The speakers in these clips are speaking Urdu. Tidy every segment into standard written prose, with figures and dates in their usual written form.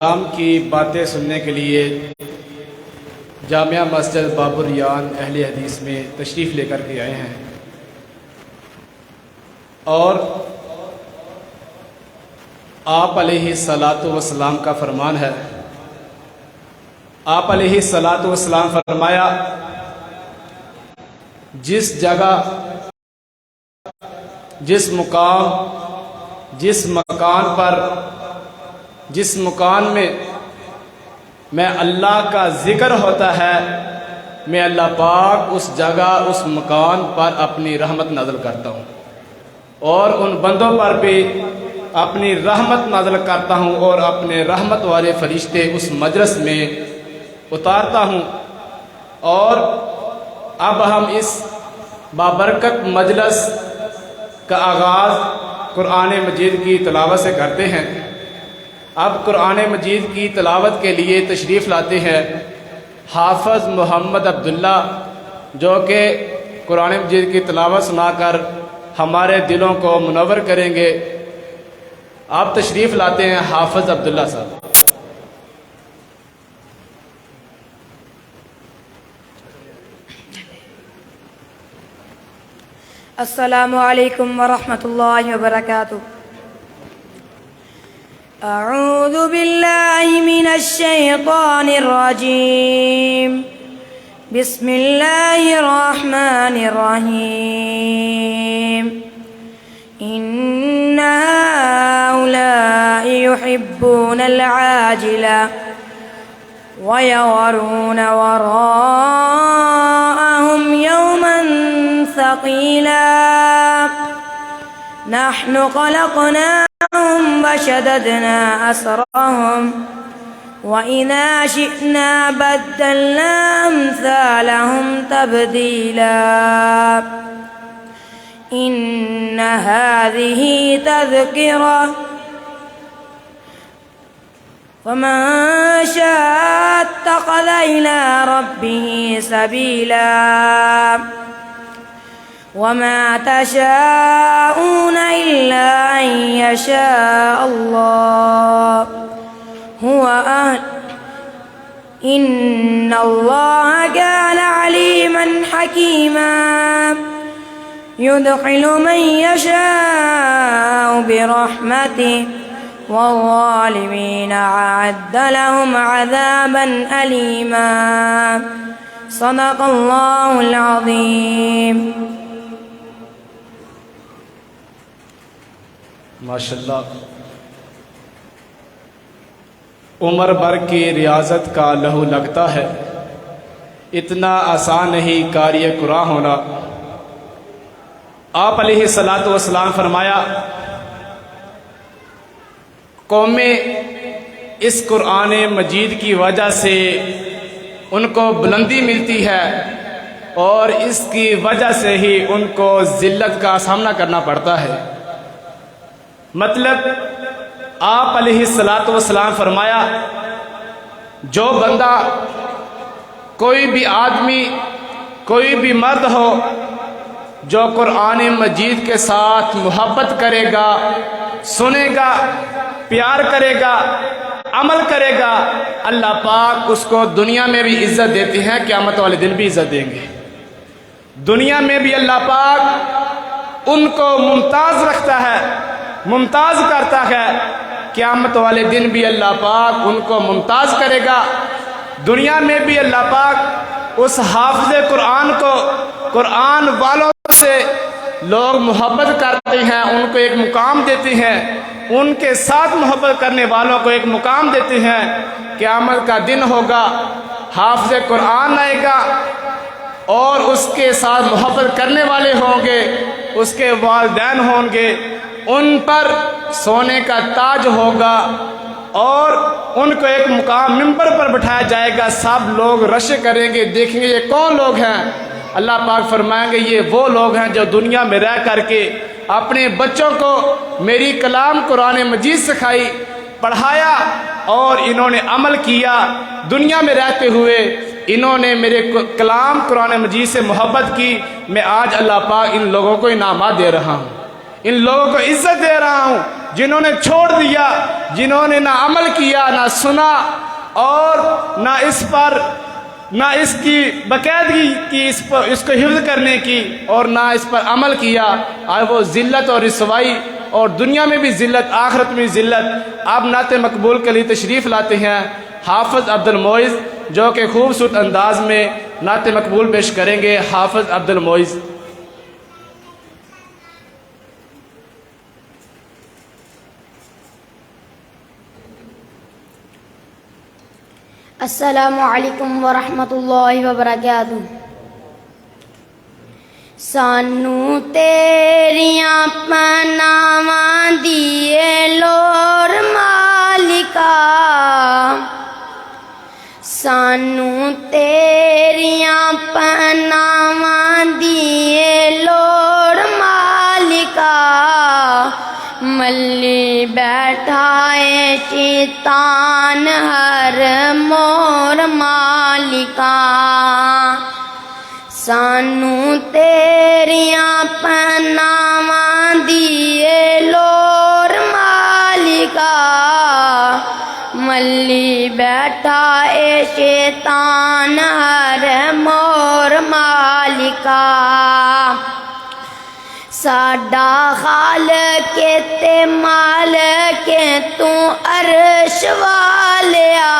اسلام کی باتیں سننے کے لیے جامعہ مسجد باب الریان اہل حدیث میں تشریف لے کر کے آئے ہیں، اور آپ علیہ الصلاۃ والسلام کا فرمان ہے۔ آپ علیہ الصلاۃ والسلام فرمایا، جس جگہ، جس مکان میں اللہ کا ذکر ہوتا ہے، میں اللہ پاک اس جگہ، اس مکان پر اپنی رحمت نازل کرتا ہوں، اور ان بندوں پر بھی اپنی رحمت نازل کرتا ہوں، اور اپنے رحمت والے فرشتے اس مجلس میں اتارتا ہوں۔ اور اب ہم اس بابرکت مجلس کا آغاز قرآن مجید کی تلاوت سے کرتے ہیں۔ اب قرآن مجید کی تلاوت کے لیے تشریف لاتے ہیں حافظ محمد عبداللہ، جو کہ قرآن مجید کی تلاوت سنا کر ہمارے دلوں کو منور کریں گے۔ آپ تشریف لاتے ہیں حافظ عبداللہ صاحب۔ السلام علیکم ورحمۃ اللہ وبرکاتہ۔ اعوذ باللہ من الشیطان الرجیم، بسم اللہ الرحمن الرحیم۔ ان هؤلاء يحبون العاجلة ويذرون وراءهم يوما ثقيلا نحن خلقناهم وشددنا أسرهم وإذا شئنا بدلنا أمثالهم تبديلا إن هذه تذكرة فمن شاء اتخذ إلى ربه سبيلا وما تشاءون إلا أن يشاء الله إن الله كان عليما حكيما يدخل من يشاء برحمته والظالمين أعد لهم عذابا أليما صدق الله العظيم۔ ماشاءاللہ، عمر بھر کی ریاضت کا لہو لگتا ہے، اتنا آسان نہیں قاری قرآن ہونا۔ آپ علیہ الصلاۃ والسلام فرمایا، قومیں اس قرآن مجید کی وجہ سے ان کو بلندی ملتی ہے، اور اس کی وجہ سے ہی ان کو ذلت کا سامنا کرنا پڑتا ہے۔ مطلب آپ علیہ الصلاۃ والسلام فرمایا، جو بندہ، کوئی بھی آدمی، کوئی بھی مرد ہو، جو قرآن مجید کے ساتھ محبت کرے گا، سنے گا، پیار کرے گا، عمل کرے گا، اللہ پاک اس کو دنیا میں بھی عزت دیتے ہیں، قیامت والے دن بھی عزت دیں گے۔ دنیا میں بھی اللہ پاک ان کو ممتاز رکھتا ہے، ممتاز کرتا ہے، قیامت والے دن بھی اللہ پاک ان کو ممتاز کرے گا۔ دنیا میں بھی اللہ پاک اس حافظ قرآن کو، قرآن والوں سے لوگ محبت کرتے ہیں، ان کو ایک مقام دیتے ہیں، ان کے ساتھ محبت کرنے والوں کو ایک مقام دیتے ہیں۔ قیامت کا دن ہوگا، حافظ قرآن آئے گا، اور اس کے ساتھ محبت کرنے والے ہوں گے، اس کے والدین ہوں گے، ان پر سونے کا تاج ہوگا، اور ان کو ایک مقام ممبر پر بٹھایا جائے گا۔ سب لوگ رش کریں گے، دیکھیں گے یہ کون لوگ ہیں۔ اللہ پاک فرمائیں گے، یہ وہ لوگ ہیں جو دنیا میں رہ کر کے اپنے بچوں کو میری کلام قرآن مجید سکھائی، پڑھایا، اور انہوں نے عمل کیا۔ دنیا میں رہتے ہوئے انہوں نے میرے کلام قرآن مجید سے محبت کی۔ میں آج اللہ پاک ان لوگوں کو انعامات دے رہا ہوں، ان لوگوں کو عزت دے رہا ہوں، جنہوں نے چھوڑ دیا، جنہوں نے نہ عمل کیا، نہ سنا، اور نہ اس کی باقاعدگی کی، اس کو حفظ کرنے کی، اور نہ اس پر عمل کیا، آج وہ ذلت اور رسوائی، اور دنیا میں بھی ذلت، آخرت میں بھی ذلت۔ آپ نعت مقبول کے لیے تشریف لاتے ہیں حافظ عبد المعز، جو کہ خوبصورت انداز میں نعت مقبول پیش کریں گے۔ حافظ عبد المعز۔ السلام علیکم ورحمۃ اللہ وبرکاتہ۔ سانو تیریاں پناواں دیے لور مالکا، سانو تیریاں پناواں دیے لور مالکا، ملی بیٹھا ہے شیطان ہر مور مالکا، سانو تیریاں پناواں دیے لور مالکا، ملی بیٹھا ہے شیطان ہر مور مالکا، ساڈا خالق تے مالک تو عرش والیا،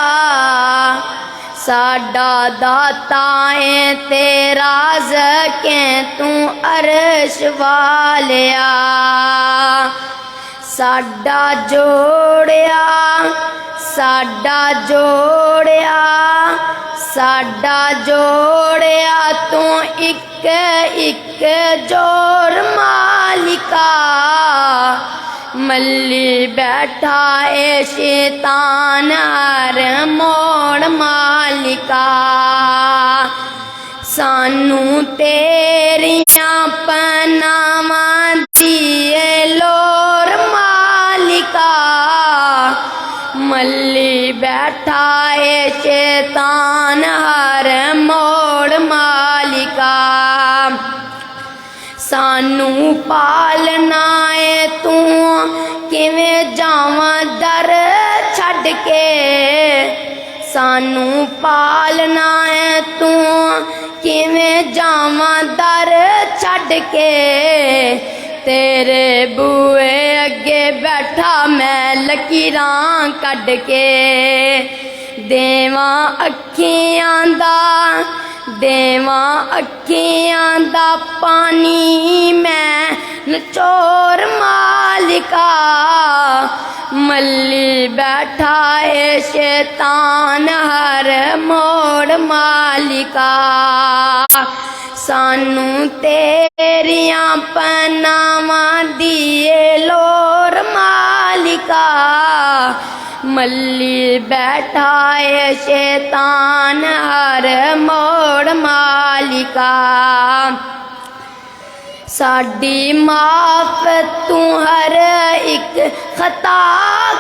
ساڈا داتا ہے تے رازق تو عرش والیا، ساڈا جوڑیا ساڈا جوڑیا ساڈا جوڑیا تو ایک ایک جوڑ مالکا، ملی بیٹھا اے شیطان ہر موڑ مالکا، سانو تیریاں پناواں دیے لور مالکا، ملی بیٹھا اے شیطان ہر موڑ مالکا، سانو پالنا اے تو کیویں جاواں در چھڈ کے، سانو پالنا ہے تو کیویں جاواں در چھڈ کے، تیرے بوئے اگے بیٹھا میں لکیراں کڈ کے، دیواں اکھیاں دا پانی میں نچور مالکا، ملی بیٹھا ہے شیطان ہر موڑ مالکا، سانو تیریاں پناواں دیے لور مالکا، ملی بیٹھا ہے شیطان ہر موڑ مالکا، ساڈی معاف تو ہر ایک خطا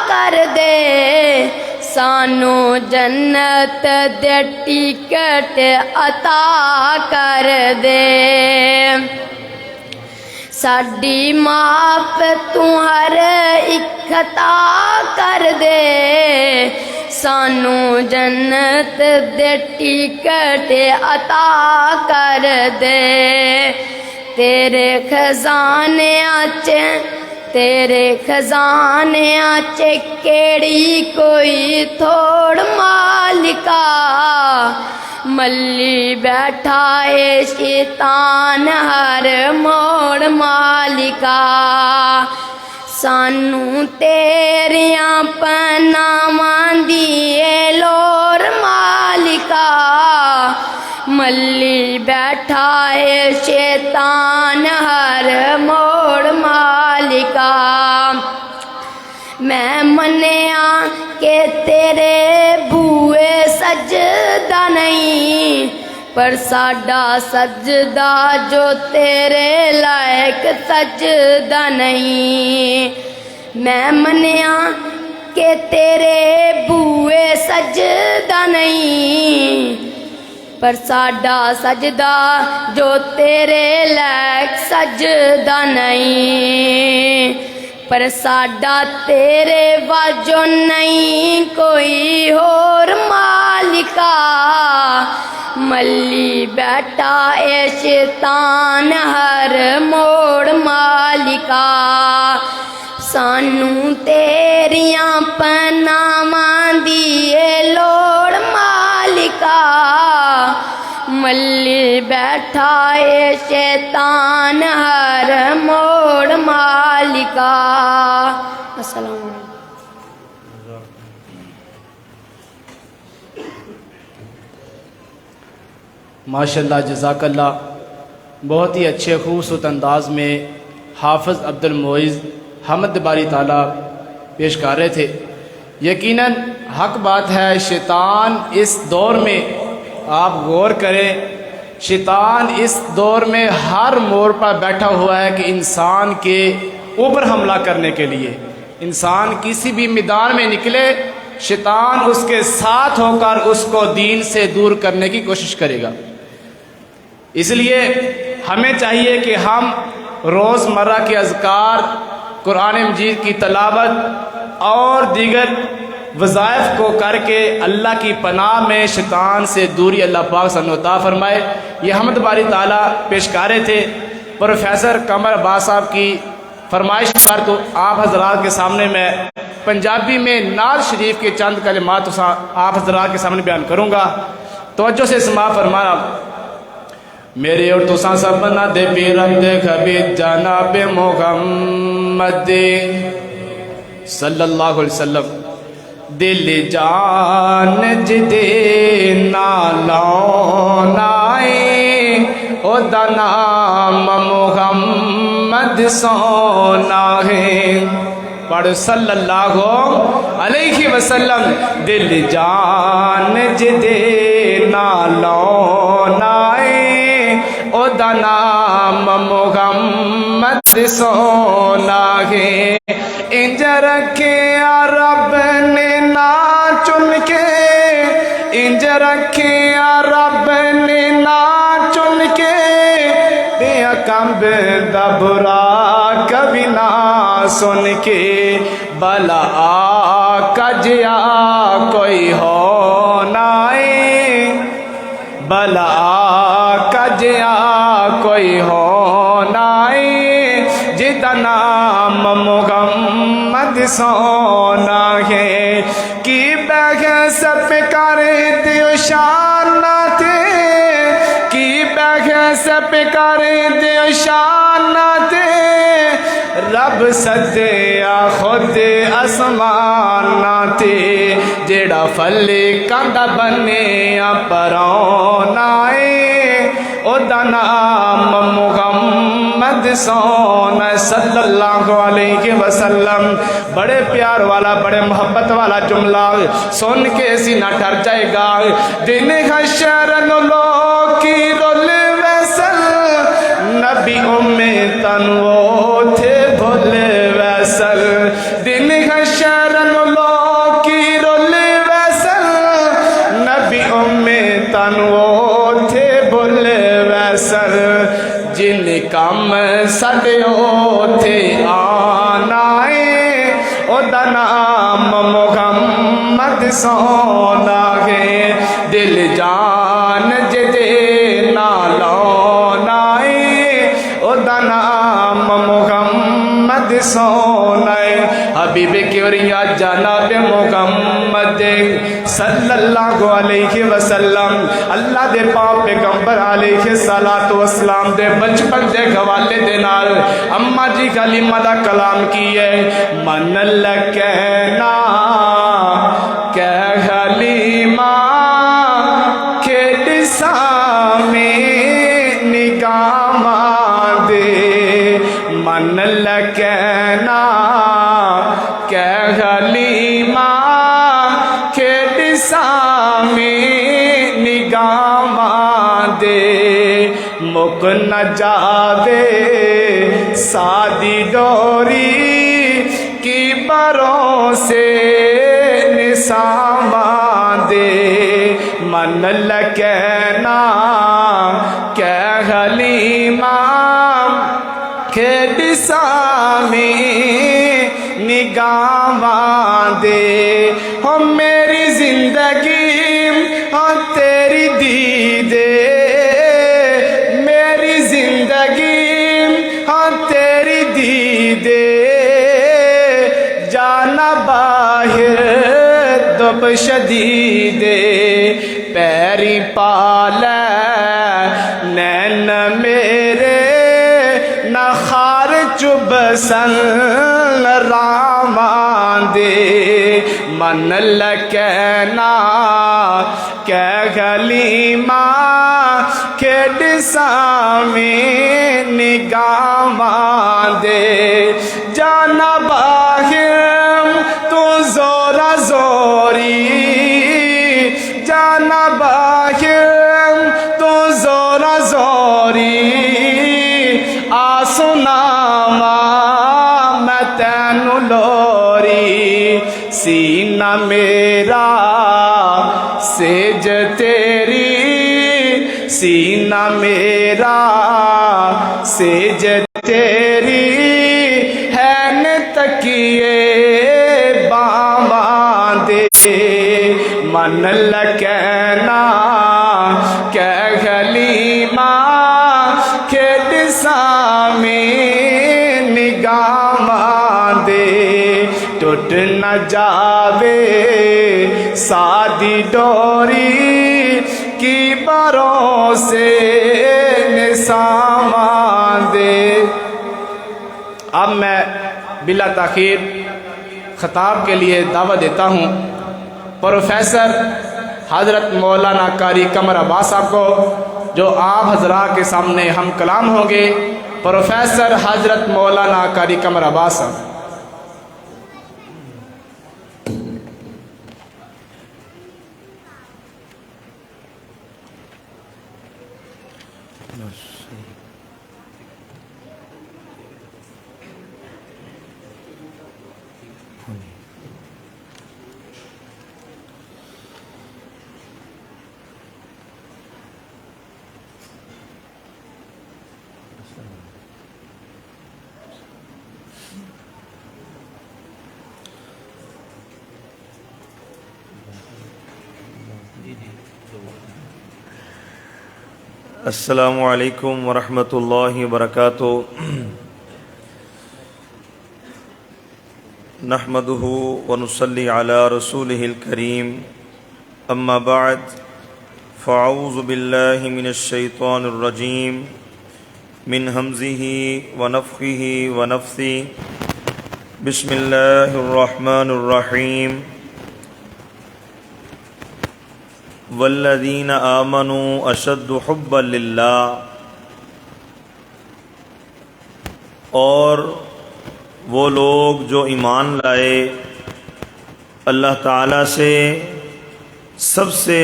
کر دے، سانو جنت دے ٹکٹ عطا کر دے، ساڈی معاف تو ہر ایک خطا کر دے، سانو جنت دے ٹکٹ عطا کر دے، تیرے خزانیاں چ کیڑی کوئی تھوڑ مالکا، ملی بیٹھا ہے شیطان ہر موڑ مالکا، سانو تیریاں پناواں دیے لور مالکا، ملی بیٹھا ہے شیطان ہر موڑ مالکا، میں منیا کہ تیرے بوئے سجدہ نہیں، پر ساڈا سجدہ جو تیرے لائق سجدہ نہیں، میں منیا کہ تیرے بوئے سجدہ نہیں، پر ساڈا سجدہ جو تیرے لائق سجدہ نہیں، پر ساڈا تیرے واجو نہیں کوئی ہور مالکا ملی بیٹھا اے شیطان ہر موڑ مالکا سانو تیریاں پناواں دی اے لوڑ مالکا ملی بیٹھا اے شیطان ہر موڑ مالکا السلام علیکم ماشاءاللہ جزاک اللہ بہت ہی اچھے خوبصورت انداز میں حافظ عبد المعز حمد باری تعالیٰ پیش کر رہے تھے. یقیناً حق بات ہے شیطان اس دور میں آپ غور کریں شیطان اس دور میں ہر موڑ پر بیٹھا ہوا ہے کہ انسان کے اوپر حملہ کرنے کے لیے انسان کسی بھی میدان میں نکلے شیطان اس کے ساتھ ہو کر اس کو دین سے دور کرنے کی کوشش کرے گا. اس لیے ہمیں چاہیے کہ ہم روز مرہ کے اذکار قرآن مجید کی تلاوت اور دیگر وظائف کو کر کے اللہ کی پناہ میں شیطان سے دوری اللہ پاک سے عطا فرمائے. یہ حمد باری تعالیٰ پیش کر رہے تھے پروفیسر قمر عباس صاحب کی فرمائش پر. تو آپ حضرات کے سامنے میں پنجابی میں نعت شریف کے چند کلمات آپ حضرات کے سامنے بیان کروں گا. توجہ سے سماع فرمانا. میرے اور تساں سب نہ دے پیرم دے کبھی جناب محمد صلی اللہ علیہ وسلم دل جان جدے نالون آئے او دا نام محمد سونا ہے. پڑھ صلی اللہ علیہ وسلم دل جان جدے نالون آئے او دا نام محمد سونا ہے. انج رکھیا رب نے نا چن کے انج رکھیا رب نے نا چن کے دیا کمب دا برا کبھی نہ سن کے بلا آقا جیا کوئی ہو نائے بلا آقا جیا کوئی ہو نائے جدا نام محمد سونا ہے. کی بحث پہ کرے دیو شان تھے کی بحث پہ کرے دیو شان تھے رب سدیا خود آسمان تے جیڑا فلی کاندا بنے پرونا اے او دا نام محمد سونا صلی اللہ علیہ وسلم. بڑے پیار والا بڑے محبت والا جملہ سن کے سینہ ٹر جائے گا. دن حشر لوگ کی رول ویسل نبی تن وہ تھے بھولے ویسل. دن حشر لوگ کی رول ویسل نبی تن وہ تھے بھولے ویسل. جن کام سڈیو تھے آنا ہے او دا نام محمد سونا ہے. دل جان جدے نالون آئے او دا نام محمد سونا ہے. حبیب کیوریا جناب محمد صلی اللہ علیہ وسلم اللہ دے پاک پیغمبر علیہ الصلوۃ والسلام دے بچپن دے حوالے دے نال اما جی کلمہ دا کلام کی ہے. من لکینا کہ حلیمہ کھیڈ سامے نگاہ دے من لکینا کہ حلیمہ کھیڈ سامے نگاہ دے مک نہ جاوے سادی ڈوری کی بروں سے نساں دے. من لکینا کہ حلیمہ کھیڈ سامے لب شدید پیری پالے نین میرے نخار چب سن رامان دے من لکینا کہ غلیمہ کھیڑ سامی نگامان دے جانا باہر تو زورا زوری جانا باہر تو زورا زوری آسناما میں تینو لوری سینہ میرا سیج تیری سینہ میرا سیج تیری ہے نے تکیے باواں دے من لکینا کہ غلیمہ کھیڑ سامی نگاواں دے ٹوٹ نہ جاوے سادی ڈوری کی بروں سے نساواں دے۔ اب میں بلا تاخیر خطاب کے لیے دعوت دیتا ہوں پروفیسر حضرت مولانا قاری قمر عباس صاحب کو، جو آپ حضرات کے سامنے ہم کلام ہوں گے۔ پروفیسر حضرت مولانا قاری قمر عباس صاحب۔ السلام علیکم ورحمۃ اللہ وبرکاتہ۔ نحمدہ ونصلی علی رسولہ الکریم، اما بعد فاعوذ باللہ من الشیطان الرجیم من ہمزہ ونفخہ ونفثہ، بسم اللہ الرحمن الرحیم۔ والذین آمنوا اشد حبا للہ، اور وہ لوگ جو ایمان لائے اللہ تعالیٰ سے سب سے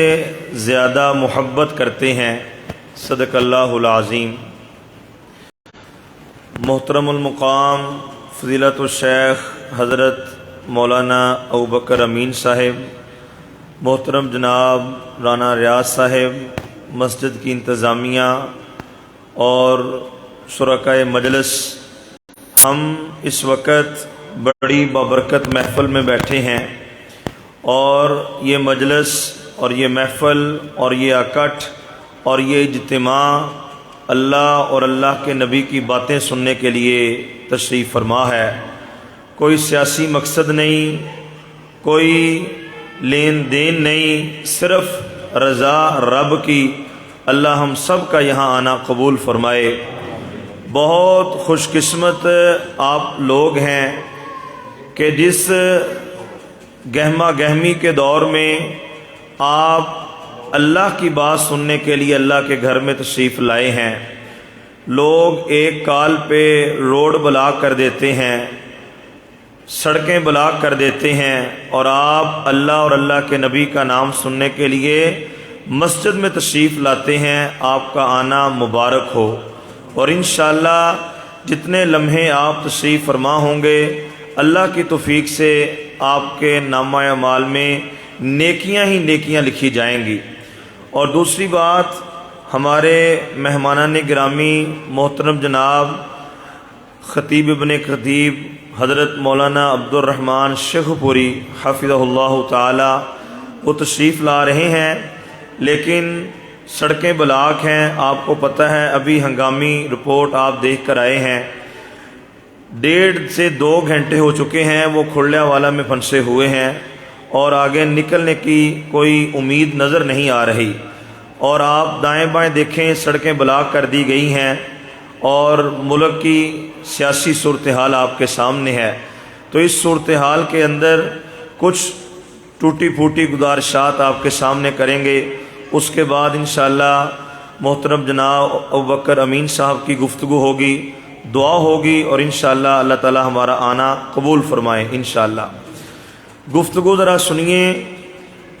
زیادہ محبت کرتے ہیں۔ صدق اللہ العظیم۔ محترم المقام فضیلت الشیخ حضرت مولانا ابوبکر امین صاحب، محترم جناب رانا ریاض صاحب، مسجد کی انتظامیہ اور شرکائے مجلس، ہم اس وقت بڑی بابرکت محفل میں بیٹھے ہیں، اور یہ مجلس اور یہ محفل اور یہ اکٹھ اور یہ اجتماع اللہ اور اللہ کے نبی کی باتیں سننے کے لیے تشریف فرما ہے۔ کوئی سیاسی مقصد نہیں، کوئی لین دین نہیں، صرف رضا رب کی۔ اللہ ہم سب کا یہاں آنا قبول فرمائے۔ بہت خوش قسمت آپ لوگ ہیں کہ جس گہما گہمی کے دور میں آپ اللہ کی بات سننے کے لیے اللہ کے گھر میں تشریف لائے ہیں۔ لوگ ایک کال پہ روڈ بلاک کر دیتے ہیں، سڑکیں بلاک کر دیتے ہیں، اور آپ اللہ اور اللہ کے نبی کا نام سننے کے لیے مسجد میں تشریف لاتے ہیں۔ آپ کا آنا مبارک ہو، اور انشاءاللہ جتنے لمحے آپ تشریف فرما ہوں گے اللہ کی توفیق سے آپ کے نامہ اعمال میں نیکیاں ہی نیکیاں لکھی جائیں گی۔ اور دوسری بات، ہمارے مہمانان گرامی محترم جناب خطیب ابن خطیب حضرت مولانا عبد الرحمن شیخ پوری حفظہ اللہ تعالی، وہ تشریف لا رہے ہیں، لیکن سڑکیں بلاک ہیں۔ آپ کو پتہ ہے ابھی ہنگامی رپورٹ آپ دیکھ کر آئے ہیں، 1.5 سے 2 گھنٹے ہو چکے ہیں وہ کھرڑیا والا میں پھنسے ہوئے ہیں، اور آگے نکلنے کی کوئی امید نظر نہیں آ رہی، اور آپ دائیں بائیں دیکھیں سڑکیں بلاک کر دی گئی ہیں اور ملک کی سیاسی صورتحال آپ کے سامنے ہے، تو اس صورتحال کے اندر کچھ ٹوٹی پھوٹی گزارشات آپ کے سامنے کریں گے، اس کے بعد انشاءاللہ محترم جناب ابوبکر امین صاحب کی گفتگو ہوگی، دعا ہوگی، اور انشاءاللہ اللہ تعالی ہمارا آنا قبول فرمائے انشاءاللہ۔ گفتگو ذرا سنیے،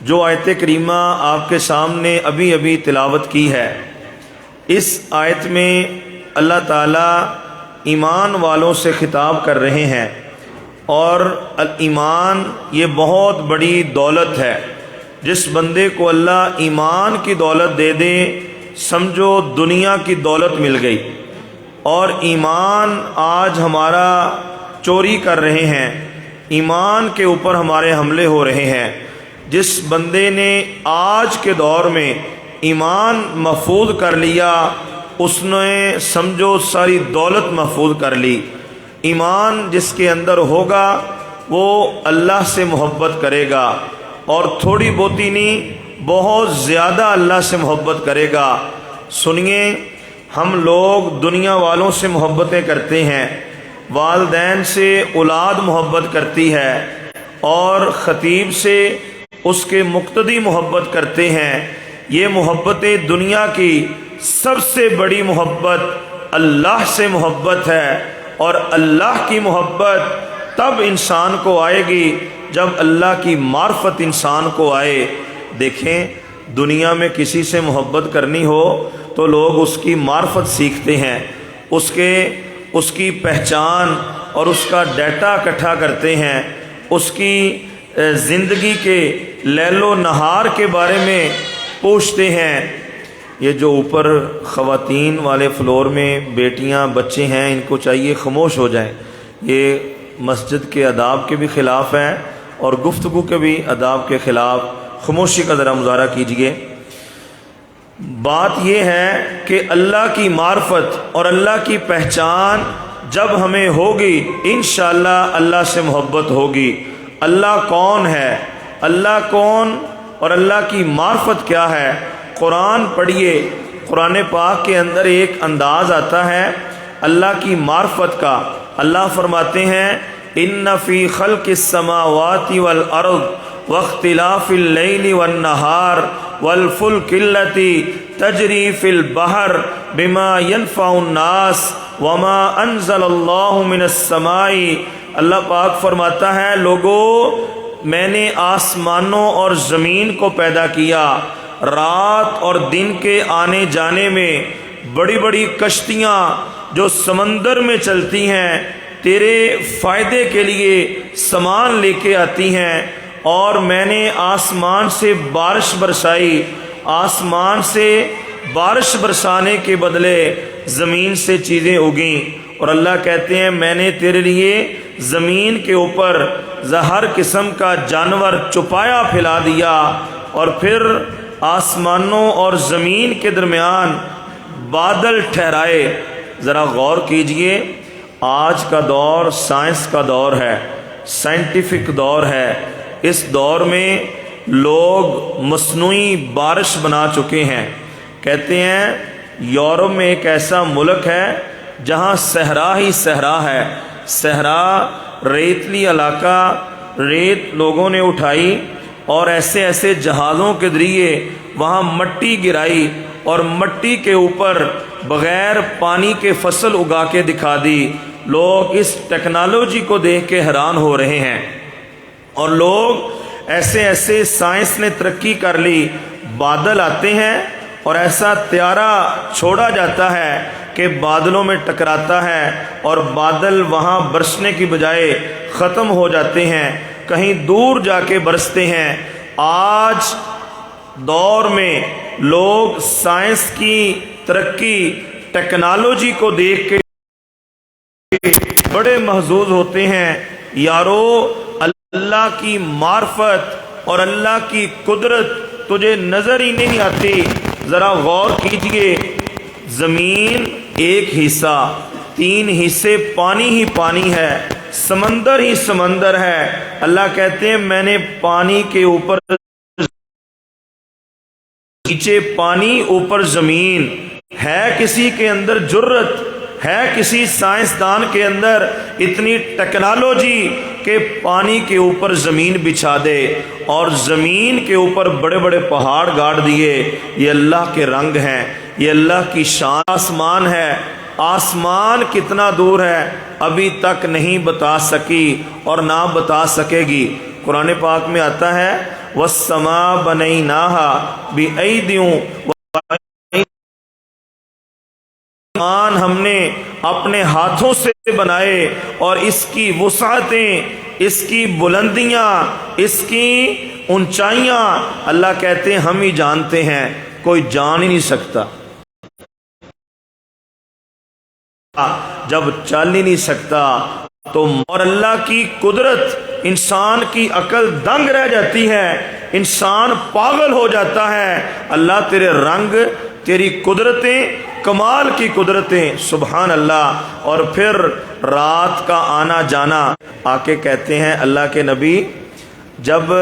جو آیت کریمہ آپ کے سامنے ابھی ابھی تلاوت کی ہے، اس آیت میں اللہ تعالیٰ ایمان والوں سے خطاب کر رہے ہیں، اور ایمان یہ بہت بڑی دولت ہے۔ جس بندے کو اللہ ایمان کی دولت دے دے، سمجھو دنیا کی دولت مل گئی۔ اور ایمان آج ہمارا چوری کر رہے ہیں، ایمان کے اوپر ہمارے حملے ہو رہے ہیں۔ جس بندے نے آج کے دور میں ایمان محفوظ کر لیا، اس نے سمجھو ساری دولت محفوظ کر لی۔ ایمان جس کے اندر ہوگا وہ اللہ سے محبت کرے گا، اور تھوڑی بہتی نہیں، بہت زیادہ اللہ سے محبت کرے گا۔ سنیے، ہم لوگ دنیا والوں سے محبتیں کرتے ہیں، والدین سے اولاد محبت کرتی ہے، اور خطیب سے اس کے مقتدی محبت کرتے ہیں۔ یہ محبتیں دنیا کی سب سے بڑی محبت اللہ سے محبت ہے، اور اللہ کی محبت تب انسان کو آئے گی جب اللہ کی معرفت انسان کو آئے۔ دیکھیں، دنیا میں کسی سے محبت کرنی ہو تو لوگ اس کی معرفت سیکھتے ہیں، اس کی پہچان اور اس کا ڈیٹا اکٹھا کرتے ہیں، اس کی زندگی کے لیل و نہار کے بارے میں پوچھتے ہیں۔ یہ جو اوپر خواتین والے فلور میں بیٹیاں بچے ہیں، ان کو چاہیے خاموش ہو جائیں، یہ مسجد کے آداب کے بھی خلاف ہے اور گفتگو کے بھی آداب کے خلاف۔ خاموشی کا ذرا مظاہرہ کیجئے۔ بات یہ ہے کہ اللہ کی معرفت اور اللہ کی پہچان جب ہمیں ہوگی، انشاءاللہ اللہ سے محبت ہوگی۔ اللہ کون ہے، اللہ کون اور اللہ کی معرفت کیا ہے؟ قرآن پڑھیے، قرآن پاک کے اندر ایک انداز آتا ہے اللہ کی معرفت کا۔ اللہ فرماتے ہیں ان فی خلق السماوات والارض واختلاف اللیل والنہار والفلک التی تجری فی البحر بما ينفع الناس وما انزل اللہ من السماء۔ اللہ پاک فرماتا ہے، لوگو میں نے آسمانوں اور زمین کو پیدا کیا، رات اور دن کے آنے جانے میں بڑی بڑی کشتیاں جو سمندر میں چلتی ہیں تیرے فائدے کے لیے سامان لے کے آتی ہیں، اور میں نے آسمان سے بارش برسائی، آسمان سے بارش برسانے کے بدلے زمین سے چیزیں اگیں، اور اللہ کہتے ہیں میں نے تیرے لیے زمین کے اوپر ہر قسم کا جانور چپایا پھیلا دیا، اور پھر آسمانوں اور زمین کے درمیان بادل ٹھہرائے۔ ذرا غور کیجئے، آج کا دور سائنس کا دور ہے، سائنٹیفک دور ہے۔ اس دور میں لوگ مصنوعی بارش بنا چکے ہیں۔ کہتے ہیں یورپ میں ایک ایسا ملک ہے جہاں صحرا ہی صحرا ہے، صحرا ریتلی علاقہ، ریت لوگوں نے اٹھائی اور ایسے ایسے جہازوں کے ذریعے وہاں مٹی گرائی، اور مٹی کے اوپر بغیر پانی کے فصل اگا کے دکھا دی۔ لوگ اس ٹیکنالوجی کو دیکھ کے حیران ہو رہے ہیں، اور لوگ ایسے ایسے سائنس نے ترقی کر لی، بادل آتے ہیں اور ایسا طیارہ چھوڑا جاتا ہے کہ بادلوں میں ٹکراتا ہے، اور بادل وہاں برسنے کی بجائے ختم ہو جاتے ہیں، کہیں دور جا کے برستے ہیں۔ آج دور میں لوگ سائنس کی ترقی، ٹیکنالوجی کو دیکھ کے بڑے محظوظ ہوتے ہیں۔ یارو، اللہ کی معرفت اور اللہ کی قدرت تجھے نظر ہی نہیں آتی۔ ذرا غور کیجئے، زمین ایک حصہ، 3 حصے پانی ہی پانی ہے، سمندر ہی سمندر ہے۔ اللہ کہتے ہیں میں نے پانی کے اوپر نیچے پانی اوپر زمین، ہے کسی کے اندر جرت، ہے کسی سائنسدان کے اندر اتنی ٹیکنالوجی کہ پانی کے اوپر زمین بچھا دے اور زمین کے اوپر بڑے بڑے پہاڑ گاڑ دیے؟ یہ اللہ کے رنگ ہیں، یہ اللہ کی شان۔ آسمان ہے، آسمان کتنا دور ہے ابھی تک نہیں بتا سکی اور نہ بتا سکے گی۔ قرآن پاک میں آتا ہے وَالسَّمَاءَ بَنَيْنَاهَا بِأَيْدٍ، آسمان ہم نے اپنے ہاتھوں سے بنائے اور اس کی وسعتیں، اس کی بلندیاں، اس کی اونچائیاں اللہ کہتے ہیں ہم ہی جانتے ہیں، کوئی جان ہی نہیں سکتا۔ جب چل ہی نہیں سکتا تو اور اللہ کی قدرت، انسان کی عقل دنگ رہ جاتی ہے، انسان پاگل ہو جاتا ہے۔ اللہ تیرے رنگ، تیری قدرتیں، کمال کی قدرتیں، سبحان اللہ۔ اور پھر رات کا آنا جانا، آ کے کہتے ہیں اللہ کے نبی جب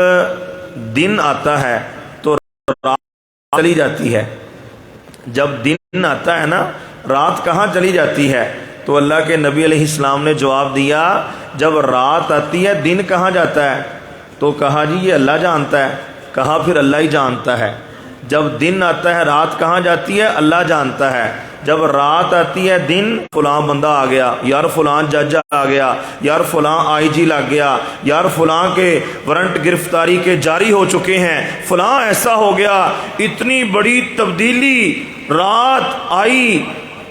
دن آتا ہے تو رات چلی جاتی ہے، جب دن آتا ہے نا رات کہاں چلی جاتی ہے؟ تو اللہ کے نبی علیہ السلام نے جواب دیا جب رات آتی ہے دن کہاں جاتا ہے؟ تو کہا جی یہ اللہ جانتا ہے۔ کہا پھر اللہ ہی جانتا ہے۔ جب دن آتا ہے رات کہاں جاتی ہے؟ اللہ جانتا ہے۔ جب رات آتی ہے دن، فلاں بندہ آ گیا، یار فلاں جج آ گیا، یار فلاں آئی جی لگ گیا، یار فلاں کے وارنٹ گرفتاری کے جاری ہو چکے ہیں، فلاں ایسا ہو گیا۔ اتنی بڑی تبدیلی، رات آئی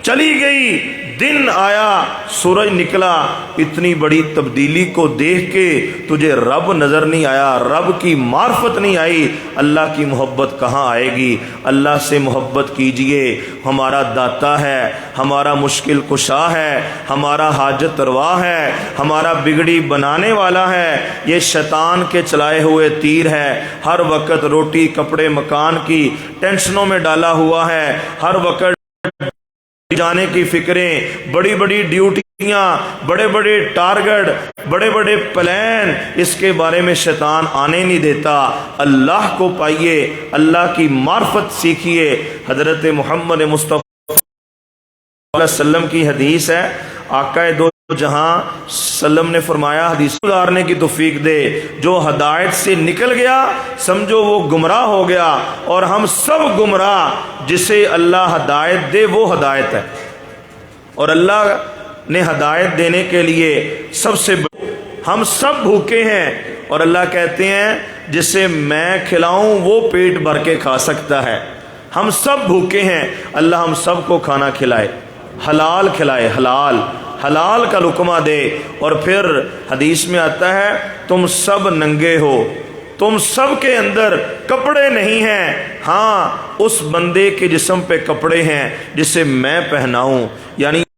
چلی گئی، دن آیا، سورج نکلا، اتنی بڑی تبدیلی کو دیکھ کے تجھے رب نظر نہیں آیا، رب کی معرفت نہیں آئی، اللہ کی محبت کہاں آئے گی؟ اللہ سے محبت کیجئے، ہمارا داتا ہے، ہمارا مشکل کشا ہے، ہمارا حاجت روا ہے، ہمارا بگڑی بنانے والا ہے۔ یہ شیطان کے چلائے ہوئے تیر ہے، ہر وقت روٹی کپڑے مکان کی ٹینشنوں میں ڈالا ہوا ہے، ہر وقت جانے کی فکریں، بڑی بڑی ڈیوٹیاں، بڑے بڑے ٹارگٹ، بڑے بڑے پلان، اس کے بارے میں شیطان آنے نہیں دیتا۔ اللہ کو پائیے، اللہ کی معرفت سیکھیے۔ حضرت محمد مصطفیٰ صلی اللہ علیہ وسلم کی حدیث ہے، آقا دو جہاں سلم نے فرمایا حدیث گزارنے کی توفیق دے، جو ہدایت سے نکل گیا سمجھو وہ گمراہ ہو گیا، اور ہم سب گمراہ، جسے اللہ ہدایت دے وہ ہدایت ہے، اور اللہ نے ہدایت دینے کے لیے سب سے ہم سب بھوکے ہیں، اور اللہ کہتے ہیں جسے میں کھلاؤں وہ پیٹ بھر کے کھا سکتا ہے۔ ہم سب بھوکے ہیں، اللہ ہم سب کو کھانا کھلائے، حلال کھلائے، حلال حلال کا لقمہ دے۔ اور پھر حدیث میں آتا ہے تم سب ننگے ہو، تم سب کے اندر کپڑے نہیں ہیں، ہاں اس بندے کے جسم پہ کپڑے ہیں جسے میں پہناؤں، یعنی